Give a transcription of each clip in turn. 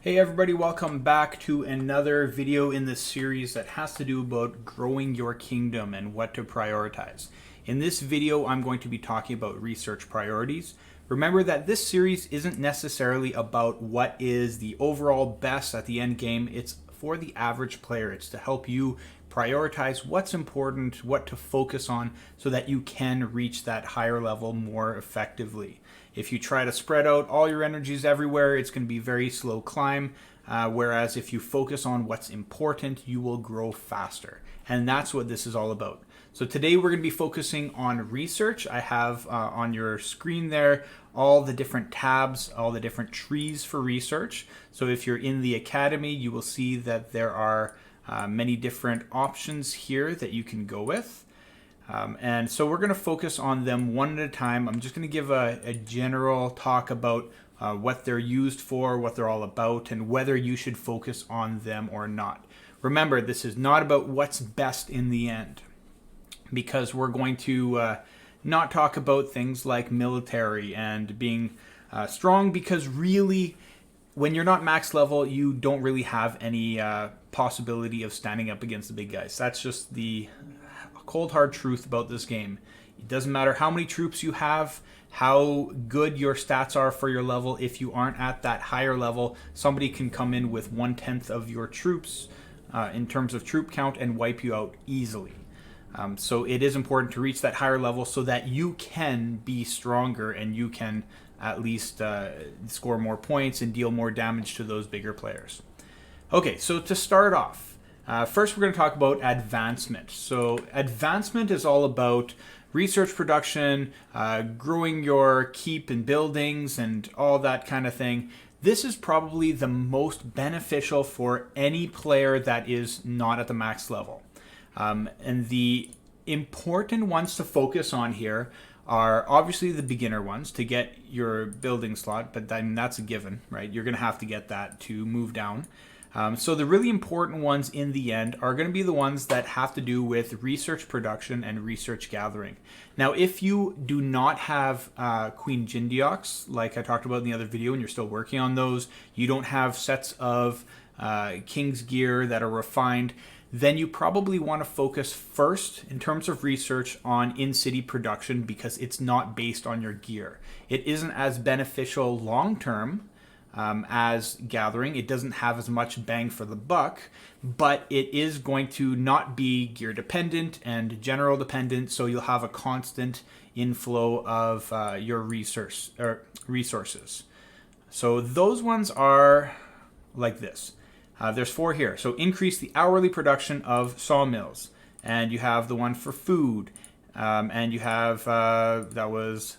Hey everybody, welcome back to another video in this series that has to do about growing your kingdom and what to prioritize. In this video, I'm going to be talking about research priorities. Remember that this series isn't necessarily about what is the overall best at the end game. It's for the average player. It's to help you prioritize what's important, what to focus on, so that you can reach that higher level more effectively. If you try to spread out all your energies everywhere, it's going to be a very slow climb. Whereas if you focus on what's important, you will grow faster. And that's what this is all about. So today we're going to be focusing on research. I have on your screen there all the different tabs, all the different trees for research. So if you're in the academy, you will see that there are many different options here that you can go with. And so we're going to focus on them one at a time. I'm just going to give a general talk about what they're used for, what they're all about, and whether you should focus on them or not. Remember, this is not about what's best in the end, because we're going to not talk about things like military and being strong, because really, when you're not max level, you don't really have any possibility of standing up against the big guys. That's just the cold hard truth about this game. It doesn't matter how many troops you have, how good your stats are for your level. If you aren't at that higher level, somebody can come in with 1/10 of your troops in terms of troop count and wipe you out easily. So it is important to reach that higher level so that you can be stronger and you can at least score more points and deal more damage to those bigger players. Okay, so to start off, first we're going to talk about advancement. So advancement is all about research production, growing your keep and buildings and all that kind of thing. This is probably the most beneficial for any player that is not at the max level. And the important ones to focus on here are obviously the beginner ones to get your building slot, but then that's a given, right? You're going to have to get that to move down. So the really important ones in the end are going to be the ones that have to do with research production and research gathering. Now, if you do not have Queen Jindiox, like I talked about in the other video, and you're still working on those, you don't have sets of King's gear that are refined, then you probably want to focus first in terms of research on in-city production, because it's not based on your gear. It isn't as beneficial long-term as gathering. It doesn't have as much bang for the buck, but it is going to not be gear dependent and general dependent, so you'll have a constant inflow of your resources. So those ones are like this. There's 4 here. So increase the hourly production of sawmills, and you have the one for food, and you have that was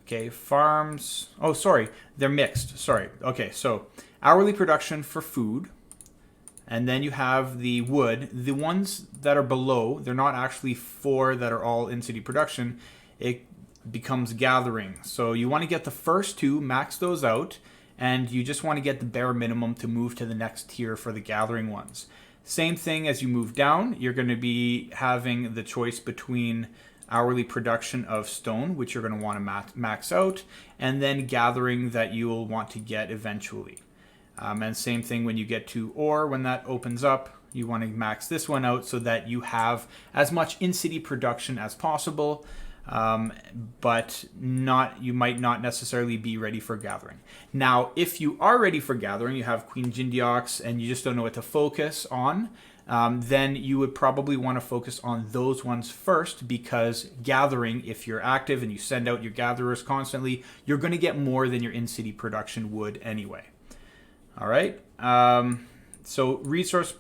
okay, farms. Oh, sorry, they're mixed. Sorry. Okay, so hourly production for food, and then you have the wood. The ones that are below, they're not actually 4 that are all in city production. It becomes gathering. So you want to get the first 2, max those out, and you just want to get the bare minimum to move to the next tier for the gathering ones. Same thing as you move down, you're going to be having the choice between hourly production of stone, which you're going to want to max out, and then gathering that you will want to get eventually. And same thing when you get to ore, when that opens up, you want to max this one out so that you have as much in-city production as possible, but you might not necessarily be ready for gathering. Now, if you are ready for gathering, you have Queen Jindiox and you just don't know what to focus on, then you would probably want to focus on those ones first, because gathering, if you're active and you send out your gatherers constantly, you're going to get more than your in-city production would anyway. All right. So resource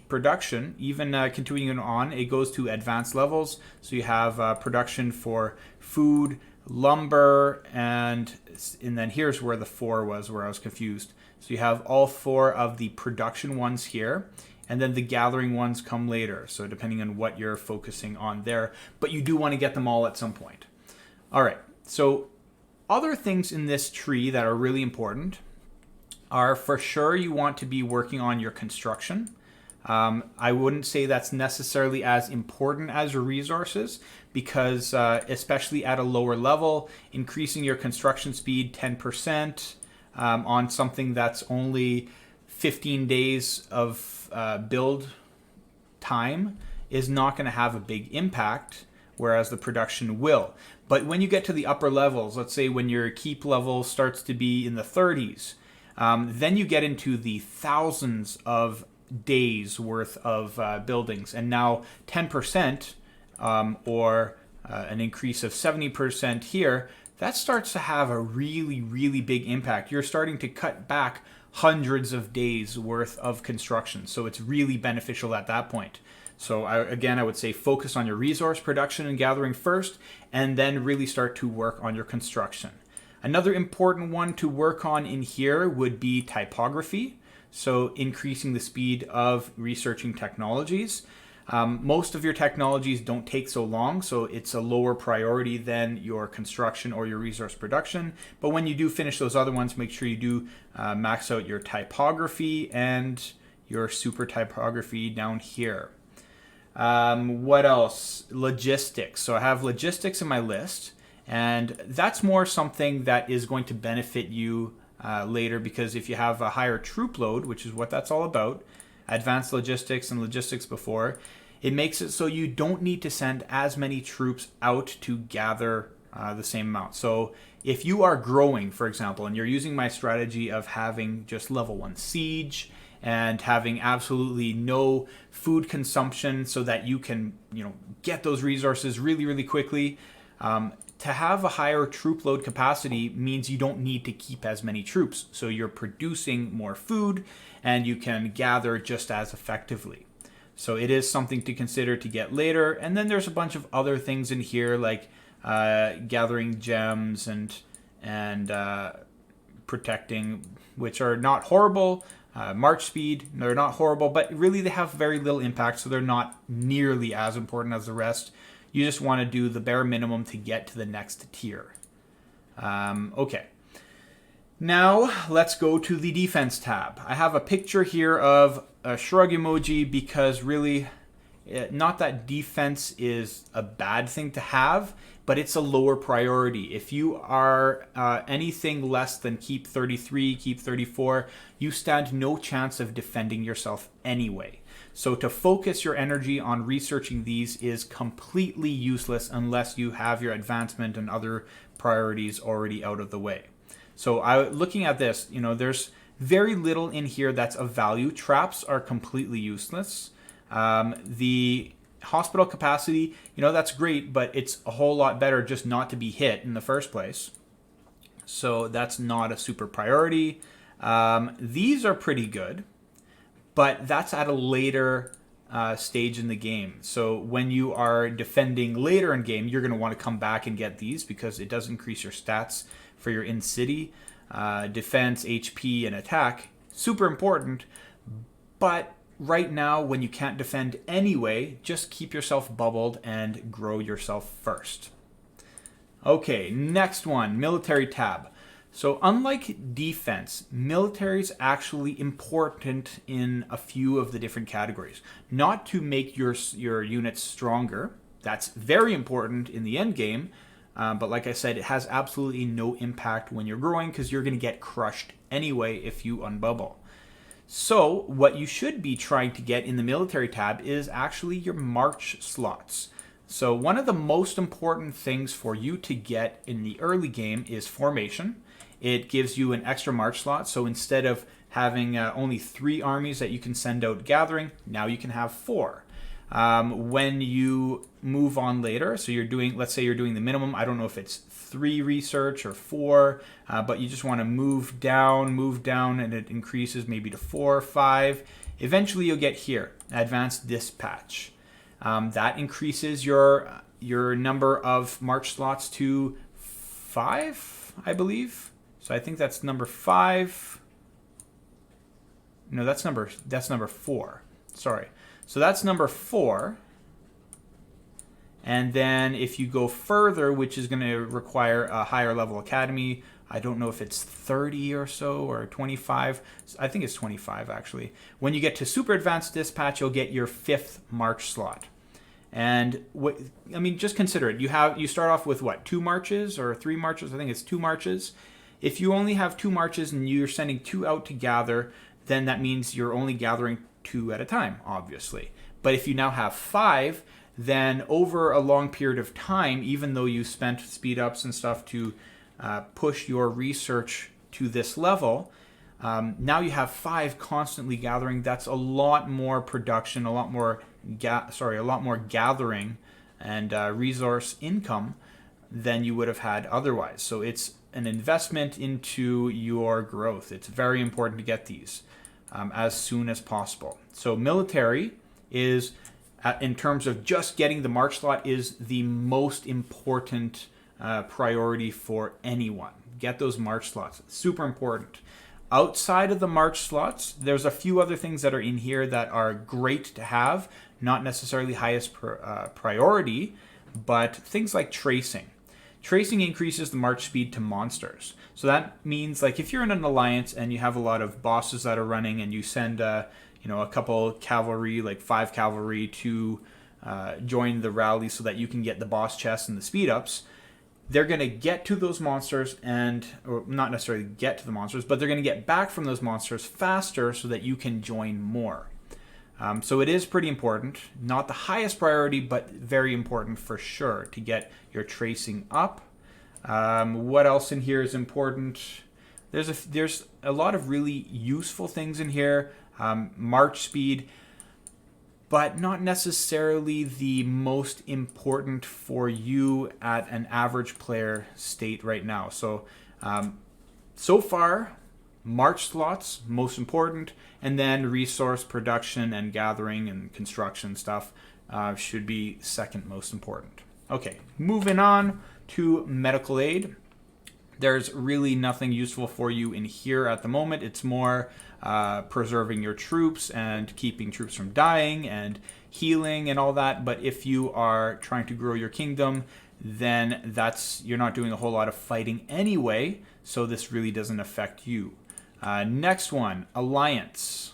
production, even continuing on, it goes to advanced levels. So you have production for food, lumber, and then here's where the 4 was, where I was confused. So you have all 4 of the production ones here, and then the gathering ones come later. So depending on what you're focusing on there, but you do want to get them all at some point. All right. So other things in this tree that are really important are, for sure, you want to be working on your construction. I wouldn't say that's necessarily as important as your resources, because especially at a lower level, increasing your construction speed 10%, on something that's only 15 days of build time is not going to have a big impact, whereas the production will. But when you get to the upper levels, let's say when your keep level starts to be in the 30s, then you get into the thousands of days worth of buildings. And now 10% or an increase of 70% here, that starts to have a really, really big impact. You're starting to cut back hundreds of days worth of construction. So it's really beneficial at that point. So I would say focus on your resource production and gathering first, and then really start to work on your construction. Another important one to work on in here would be typography. So increasing the speed of researching technologies. Most of your technologies don't take so long, so it's a lower priority than your construction or your resource production. But when you do finish those other ones, make sure you do max out your typography and your super typography down here. What else? Logistics. So I have logistics in my list, and that's more something that is going to benefit you later, because if you have a higher troop load, which is what that's all about, advanced logistics and logistics before, it makes it so you don't need to send as many troops out to gather the same amount. So if you are growing, for example, and you're using my strategy of having just level 1 siege and having absolutely no food consumption so that you can, get those resources really, really quickly, to have a higher troop load capacity means you don't need to keep as many troops. So you're producing more food and you can gather just as effectively. So it is something to consider to get later. And then there's a bunch of other things in here like gathering gems and protecting, which are not horrible. March speed, they're not horrible, but really they have very little impact, so they're not nearly as important as the rest. You just want to do the bare minimum to get to the next tier. Okay. Now let's go to the defense tab. I have a picture here of a shrug emoji because really, not that defense is a bad thing to have, but it's a lower priority. If you are anything less than keep 33, keep 34, you stand no chance of defending yourself anyway. So to focus your energy on researching these is completely useless unless you have your advancement and other priorities already out of the way. So looking at this, there's very little in here that's of value. Traps are completely useless. The hospital capacity, that's great, but it's a whole lot better just not to be hit in the first place. So that's not a super priority. These are pretty good, but that's at a later stage in the game. So when you are defending later in game, you're going to want to come back and get these because it does increase your stats for your in-city. Defense, HP, and attack, super important, but right now, when you can't defend anyway, just keep yourself bubbled and grow yourself first. Okay, next one, military tab. So unlike defense, military is actually important in a few of the different categories. Not to make your units stronger, that's very important in the end game, but like I said, it has absolutely no impact when you're growing because you're going to get crushed anyway if you unbubble. So what you should be trying to get in the military tab is actually your march slots. So one of the most important things for you to get in the early game is formation. It gives you an extra march slot. So instead of having only 3 armies that you can send out gathering, now you can have 4. When you move on later, so let's say you're doing the minimum, I don't know if it's 3 research or 4, but you just want to move down, and it increases maybe to 4 or 5. Eventually you'll get here, advanced dispatch. That increases your number of march slots to 5, I believe. So I think that's number 5. No, that's number 4. Sorry. So that's number 4. And then if you go further, which is going to require a higher level academy, I don't know if it's 30 or so or 25. I think it's 25 actually. When you get to super advanced dispatch, you'll get your 5th march slot. And just consider it. You start off with what, 2 marches or 3 marches? I think it's 2 marches. If you only have 2 marches and you're sending 2 out to gather, then that means you're only gathering 2 at a time, obviously. But if you now have 5, then over a long period of time, even though you spent speed ups and stuff to push your research to this level, now you have 5 constantly gathering. That's a lot more production, a lot more gathering and resource income than you would have had otherwise. So it's an investment into your growth. It's very important to get these as soon as possible. So military is, in terms of just getting the march slot, is the most important priority for anyone. Get those march slots. It's super important. Outside of the march slots, there's a few other things that are in here that are great to have, not necessarily highest priority, but things like tracing. Tracing increases the march speed to monsters. So that means, like, if you're in an alliance and you have a lot of bosses that are running and you send a couple cavalry, like 5 cavalry, to join the rally so that you can get the boss chests and the speed ups, they're going to get to those monsters or not necessarily get to the monsters, but they're going to get back from those monsters faster so that you can join more. So it is pretty important. Not the highest priority, but very important for sure to get your tracing up. What else in here is important? There's a lot of really useful things in here. March speed, but not necessarily the most important for you at an average player state right now. So, so far, march slots, most important, and then resource production and gathering and construction stuff should be second most important. Okay, moving on to medical aid. There's really nothing useful for you in here at the moment. It's more preserving your troops and keeping troops from dying and healing and all that. But if you are trying to grow your kingdom, then you're not doing a whole lot of fighting anyway, so this really doesn't affect you. Next one, alliance.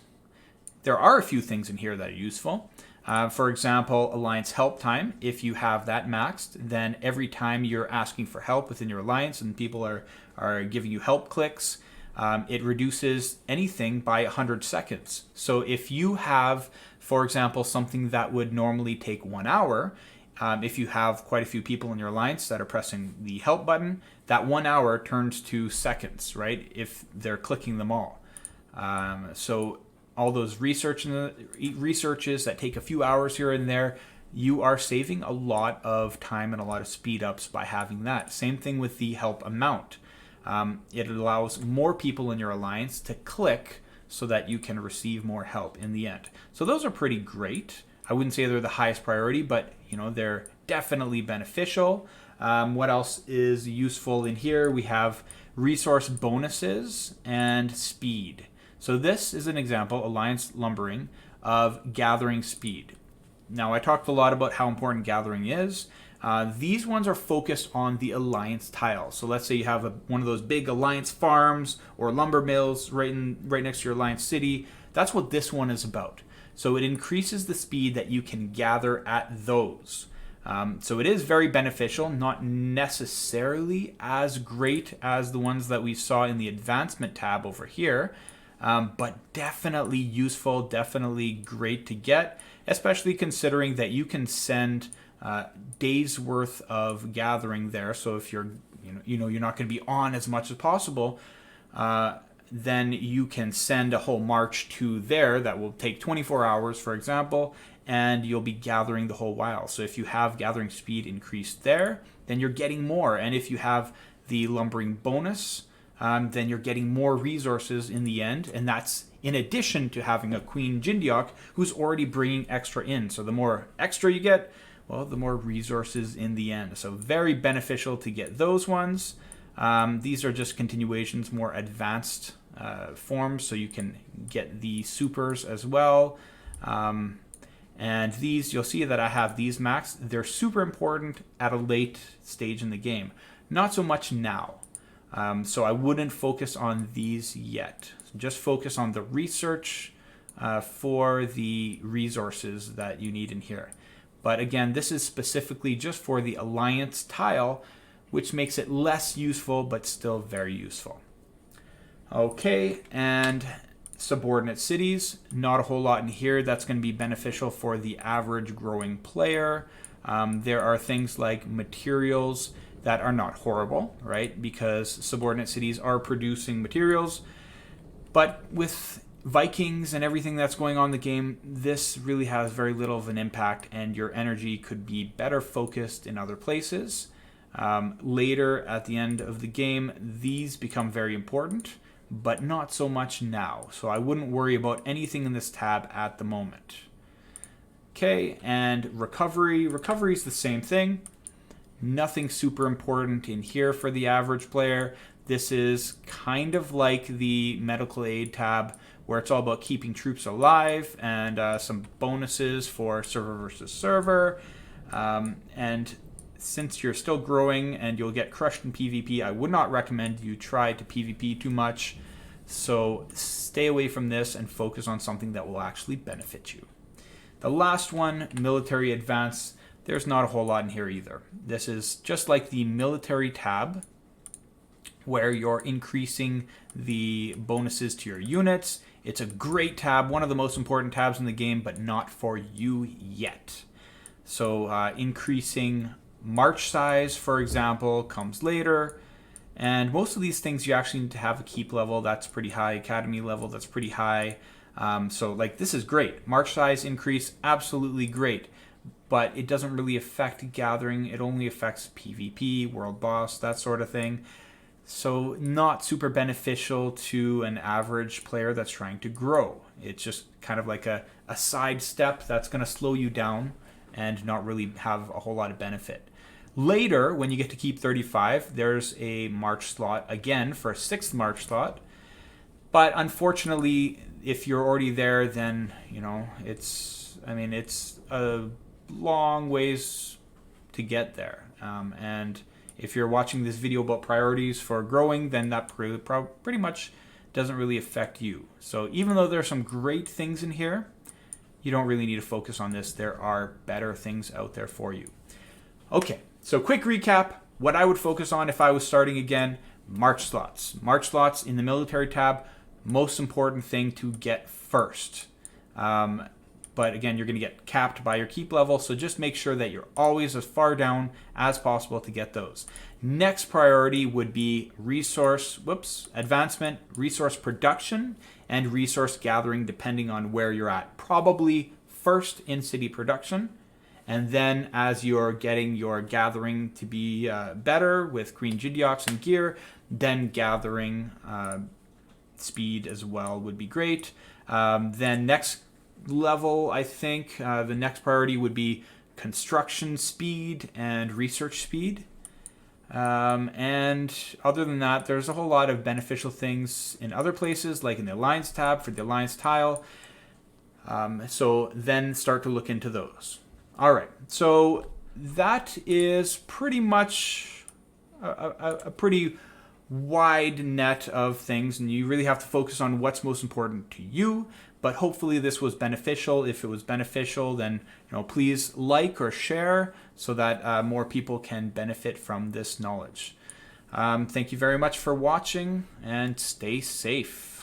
There are a few things in here that are useful. For example, alliance help time. If you have that maxed, then every time you're asking for help within your alliance and people are giving you help clicks, it reduces anything by 100 seconds. So if you have, for example, something that would normally take 1 hour, if you have quite a few people in your alliance that are pressing the help button, that 1 hour turns to seconds, right? If they're clicking them all. So all those researches that take a few hours here and there, you are saving a lot of time and a lot of speed ups by having that. Same thing with the help amount. It allows more people in your alliance to click so that you can receive more help in the end. So those are pretty great. I wouldn't say they're the highest priority, but they're definitely beneficial. What else is useful in here? We have resource bonuses and speed. So this is an example, Alliance Lumbering, of gathering speed. Now, I talked a lot about how important gathering is. These ones are focused on the alliance tile. So let's say you have one of those big alliance farms or lumber mills right next to your alliance city. That's what this one is about. So it increases the speed that you can gather at those. So it is very beneficial, not necessarily as great as the ones that we saw in the advancement tab over here, but definitely useful, definitely great to get, especially considering that you can send days worth of gathering there. So if you're not going to be on as much as possible, then you can send a whole march to there that will take 24 hours, for example, and you'll be gathering the whole while. So if you have gathering speed increased there, then you're getting more. And if you have the lumbering bonus, then you're getting more resources in the end. And that's in addition to having a Queen Jindiok who's already bringing extra in. So the more extra you get, well, the more resources in the end. So very beneficial to get those ones. These are just continuations, more advanced forms, so you can get the supers as well. And these, you'll see that I have these maxed. They're super important at a late stage in the game. Not so much now. So I wouldn't focus on these yet. Just focus on the research for the resources that you need in here. But again, this is specifically just for the alliance tile, which makes it less useful, but still very useful. Okay, and subordinate cities, not a whole lot in here. That's going to be beneficial for the average growing player. There are things like materials that are not horrible, right? Because subordinate cities are producing materials. But with Vikings and everything that's going on in the game, this really has very little of an impact, and your energy could be better focused in other places. Later at the end of the game, these become very important, but not so much now. So I wouldn't worry about anything in this tab at the moment. Okay, and recovery. Recovery is the same thing. Nothing super important in here for the average player. This is kind of like the medical aid tab, where it's all about keeping troops alive and some bonuses for server versus server. And since you're still growing and you'll get crushed in PvP, I would not recommend you try to PvP too much. So stay away from this and focus on something that will actually benefit you. The last one, military advance, there's not a whole lot in here either. This is just like the military tab, where you're increasing the bonuses to your units. It's a great tab, one of the most important tabs in the game, but not for you yet. So increasing march size, for example, comes later. And most of these things you actually need to have a keep level that's pretty high, academy level that's pretty high. So like this is great. March size increase, absolutely great. But it doesn't really affect gathering. It only affects PvP, world boss, that sort of thing. So not super beneficial to an average player that's trying to grow. It's just kind of like a side step that's going to slow you down and not really have a whole lot of benefit. Later, when you get to keep 35, there's a march slot again for a 6th march slot. But unfortunately, if you're already there, then, you know, it's a long ways to get there. And if you're watching this video about priorities for growing, then that pretty much doesn't really affect you. So even though there's some great things in here, you don't really need to focus on this. There are better things out there for you. Okay, so quick recap. What I would focus on if I was starting again, march slots. March slots in the military tab, most important thing to get first. But again, you're going to get capped by your keep level, so just make sure that you're always as far down as possible to get those. Next priority would be advancement, resource production, and resource gathering, depending on where you're at. Probably first in city production, and then as you're getting your gathering to be better with Queen Jidiox and gear, then gathering speed as well would be great. Then next level, I think the next priority would be construction speed and research speed. And other than that, there's a whole lot of beneficial things in other places, like in the Alliance tab for the Alliance tile. So then start to look into those. All right, so that is pretty much a pretty wide net of things, and you really have to focus on what's most important to you. But hopefully this was beneficial. If it was beneficial, then please like or share so that more people can benefit from this knowledge. Thank you very much for watching, and stay safe.